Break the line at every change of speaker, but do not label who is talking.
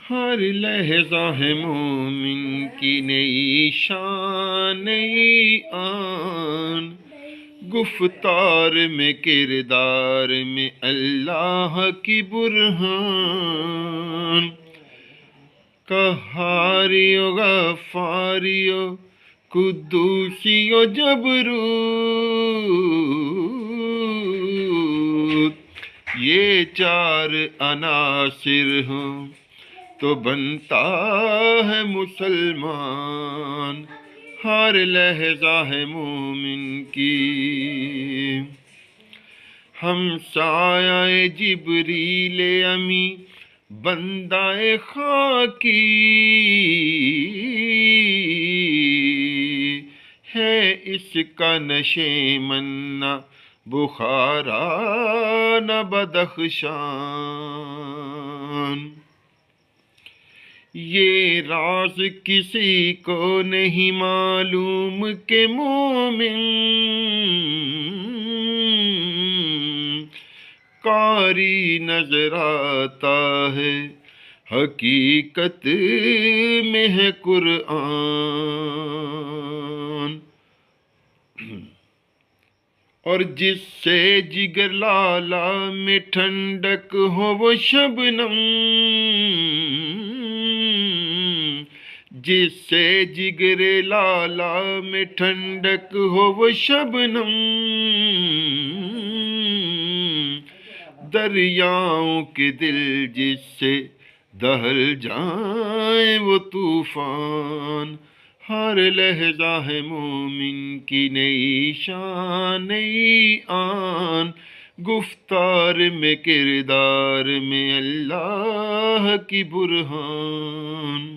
ہر لحظہ ہے مومن کی نئی شان نئی آن، گفتار میں کردار میں اللہ کی برہان، قہاریو غفاریو قدوسیو جبروت، یہ چار عناصر ہوں تو بنتا ہے مسلمان، ہر لحظہ ہے مومن کی ہم سایہ جبریل امی، بندہ خاکی ہے اس کا نشیمن، بخارا نہ بدخشان، یہ راز کسی کو نہیں معلوم کہ مومن قاری نظر آتا ہے، حقیقت میں ہے قرآن، اور جس سے جگر لالا میں ٹھنڈک ہو وہ شبنم، جس سے جگر لالا میں ٹھنڈک ہو وہ شبنم، دریاؤں کے دل جس سے دہل جائیں وہ طوفان، ہر لحظہ ہے مومن کی نئی شان نئی آن، گفتار میں کردار میں اللہ کی برہان۔